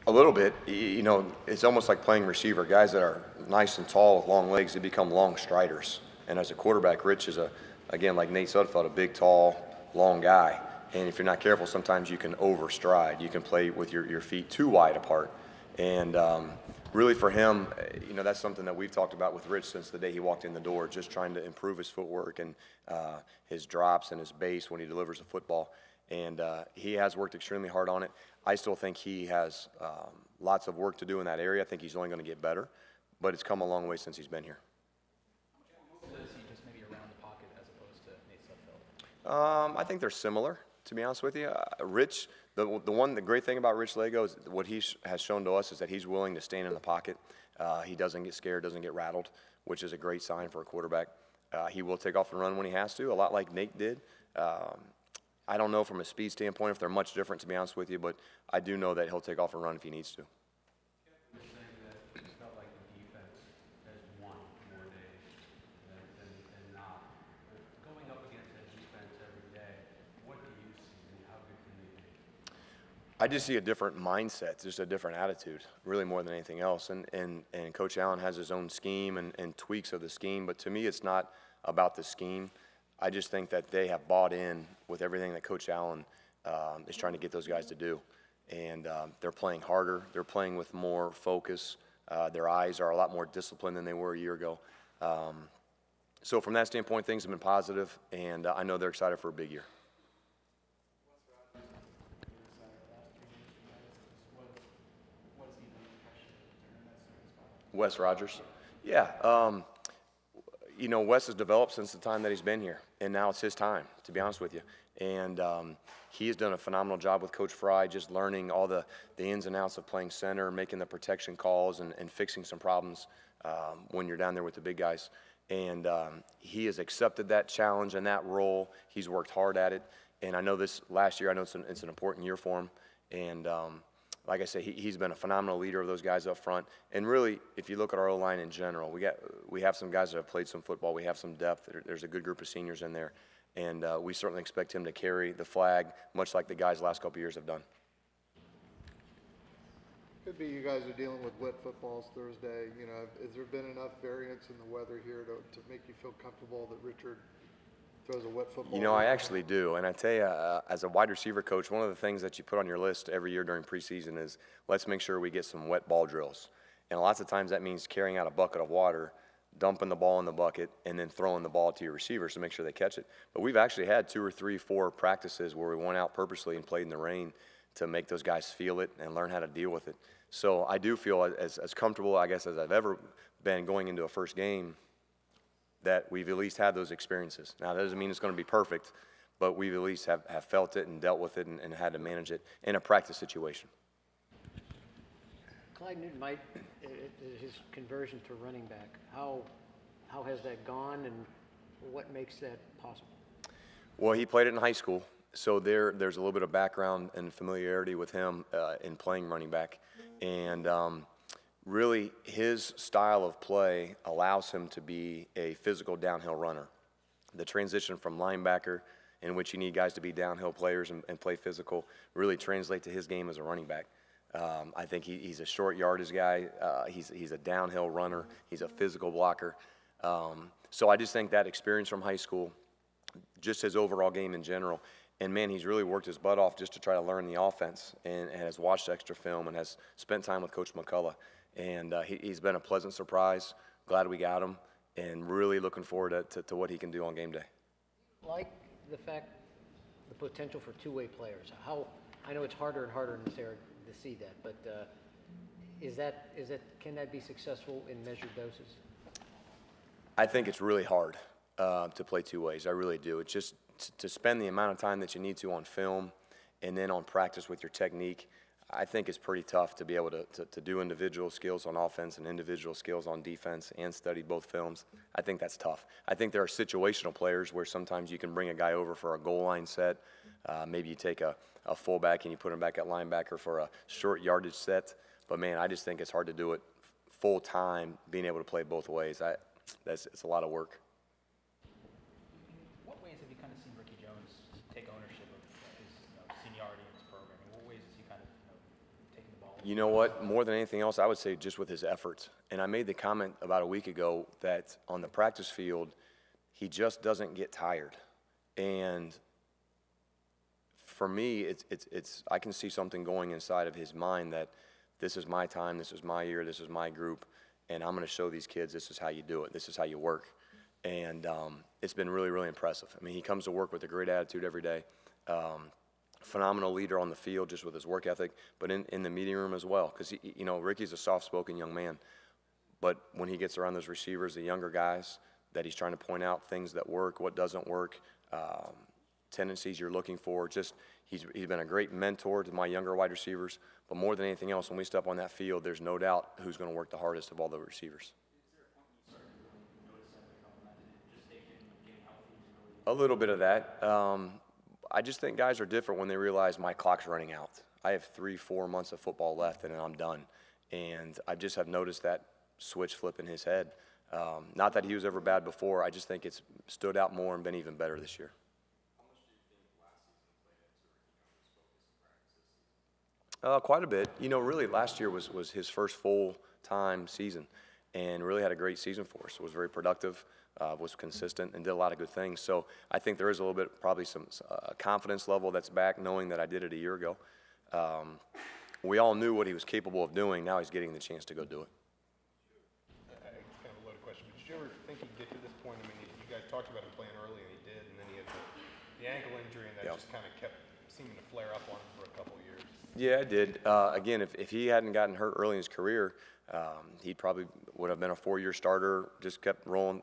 A little bit. You know, it's almost like playing receiver. Guys that are nice and tall with long legs, they become long striders. And as a quarterback, Rich is again, like Nate Sudfeld, a big, tall, long guy. And if you're not careful, sometimes you can overstride. You can play with your feet too wide apart. And really for him, you know, that's something that we've talked about with Rich since the day he walked in the door, just trying to improve his footwork and his drops and his base when he delivers the football. And he has worked extremely hard on it. I still think he has lots of work to do in that area. I think he's only going to get better, but it's come a long way since he's been here. Is he just maybe around the pocket as opposed to Nate Sudfeld? I think they're similar, to be honest with you. Rich, the great thing about Rich Lego is what he has shown to us is that he's willing to stand in the pocket. He doesn't get scared, doesn't get rattled, which is a great sign for a quarterback. He will take off and run when he has to, a lot like Nate did. I don't know from a speed standpoint if they're much different, to be honest with you, but I do know that he'll take off and run if he needs to. You're saying that it felt like the defense has won more days than not. But going up against that defense every day, what do you see and how good can they be? I just see a different mindset, just a different attitude, really more than anything else. And Coach Allen has his own scheme and tweaks of the scheme, but to me it's not about the scheme. I just think that they have bought in with everything that Coach Allen is trying to get those guys to do. And they're playing harder. They're playing with more focus. Their eyes are a lot more disciplined than they were a year ago. So from that standpoint, things have been positive, and I know they're excited for a big year. Wes Rogers? Yeah. You know, Wes has developed since the time that he's been here, and now it's his time, to be honest with you. And he has done a phenomenal job with Coach Fry, just learning all the ins and outs of playing center, making the protection calls, and fixing some problems when you're down there with the big guys. And he has accepted that challenge and that role. He's worked hard at it. And I know this last year, I know it's an important year for him. And like I say, he's been a phenomenal leader of those guys up front. And really, if you look at our O-line in general, we have some guys that have played some football. We have some depth. There's a good group of seniors in there. And we certainly expect him to carry the flag, much like the guys the last couple of years have done. Could be you guys are dealing with wet footballs Thursday. You know, has there been enough variance in the weather here to make you feel comfortable that Richard throws a wet football? You know, I actually do. And I tell you, as a wide receiver coach, one of the things that you put on your list every year during preseason is let's make sure we get some wet ball drills. And lots of times that means carrying out a bucket of water, dumping the ball in the bucket, and then throwing the ball to your receivers to make sure they catch it. But we've actually had 2 or 3, 4 practices where we went out purposely and played in the rain to make those guys feel it and learn how to deal with it. So I do feel as comfortable, I guess, as I've ever been going into a first game that we've at least had those experiences. Now, that doesn't mean it's going to be perfect, but we've at least have felt it and dealt with it and had to manage it in a practice situation. Clyde Newton, his conversion to running back, how has that gone and what makes that possible? Well, he played it in high school, so there's a little bit of background and familiarity with him in playing running back. And really, his style of play allows him to be a physical downhill runner. The transition from linebacker, in which you need guys to be downhill players and play physical, really translate to his game as a running back. I think he's a short yardage guy. He's a downhill runner. He's a physical blocker. So I just think that experience from high school, just his overall game in general, and man, he's really worked his butt off just to try to learn the offense and has watched extra film and has spent time with Coach McCullough. And he's been a pleasant surprise. Glad we got him, and really looking forward to what he can do on game day. Like the potential for two-way players. I know it's harder and harder in this era to see that, but can that be successful in measured doses? I think it's really hard to play two ways. I really do. It's just to spend the amount of time that you need to on film and then on practice with your technique. I think it's pretty tough to be able to do individual skills on offense and individual skills on defense and study both films. I think that's tough. I think there are situational players where sometimes you can bring a guy over for a goal line set. Maybe you take a fullback and you put him back at linebacker for a short yardage set. But, man, I just think it's hard to do it full time, being able to play both ways. It's a lot of work. What ways have you kind of seen Ricky Jones take ownership of his seniority in his program? In what ways is he kind of taking the ball? You know what? More than anything else, I would say just with his efforts. And I made the comment about a week ago that on the practice field, he just doesn't get tired. And for me, it's I can see something going inside of his mind that this is my time, this is my year, this is my group, and I'm going to show these kids this is how you do it, this is how you work. And it's been really, really impressive. I mean, he comes to work with a great attitude every day. Phenomenal leader on the field just with his work ethic, but in the meeting room as well. Because, you know, Ricky's a soft-spoken young man. But when he gets around those receivers, the younger guys, that he's trying to point out things that work, what doesn't work, tendencies you're looking for. Just he's been a great mentor to my younger wide receivers. But more than anything else, when we step on that field, there's no doubt who's going to work the hardest of all the receivers. A little bit of that. I just think guys are different when they realize my clock's running out. I have 3-4 months of football left and then I'm done. And I just have noticed that switch flip in his head. Not that he was ever bad before. I just think it's stood out more and been even better this year. How much do you think last season played into Ricky Jones' focus in practice? Quite a bit. You know, really last year was his first full-time season and really had a great season for us. Was very productive. Was consistent and did a lot of good things. So I think there is a little bit, probably some confidence level that's back, knowing that I did it a year ago. We all knew what he was capable of doing. Now he's getting the chance to go do it. It's kind of a loaded question, but did you ever think he'd get to this point? I mean, you guys talked about him playing early, and he did, and then he had the ankle injury, and that just kind of kept seeming to flare up on him for a couple of years. Yeah, it did. Again, if he hadn't gotten hurt early in his career, he probably would have been a 4-year starter, just kept rolling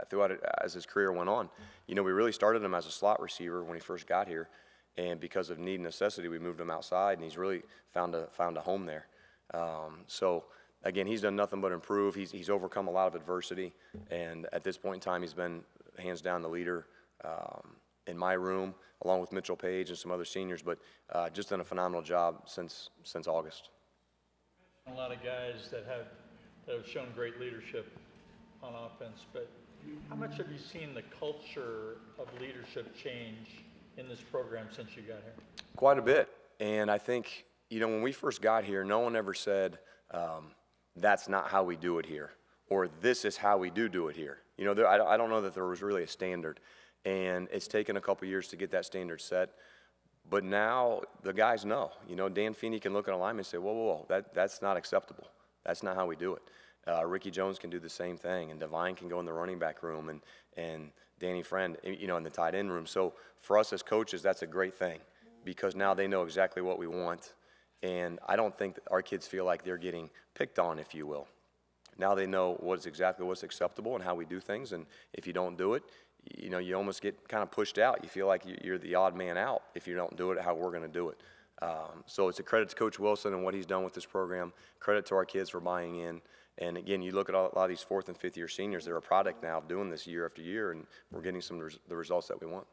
throughout it as his career went on. You know, we really started him as a slot receiver when he first got here, and because of need and necessity, we moved him outside, and he's really found a home there. So again, he's done nothing but improve. He's overcome a lot of adversity, and at this point in time, he's been hands down the leader in my room, along with Mitchell Page and some other seniors, but just done a phenomenal job since August. A lot of guys that have shown great leadership on offense, but how much have you seen the culture of leadership change in this program since you got here? Quite a bit. And I think, you know, when we first got here, no one ever said, that's not how we do it here, or this is how we do it here. You know, I don't know that there was really a standard. And it's taken a couple years to get that standard set. But now the guys know. You know, Dan Feeney can look at a lineman and say, whoa, that's not acceptable. That's not how we do it. Ricky Jones can do the same thing, and Devine can go in the running back room, and Danny Friend, you know, in the tight end room. So for us as coaches, that's a great thing because now they know exactly what we want, and I don't think that our kids feel like they're getting picked on, if you will. Now they know what's acceptable and how we do things, and if you don't do it, you know, you almost get kind of pushed out. You feel like you're the odd man out if you don't do it how we're going to do it. So it's a credit to Coach Wilson and what he's done with this program, credit to our kids for buying in. And again, you look at a lot of these 4th and 5th year seniors, they're a product now of doing this year after year, and we're getting some of the results that we want.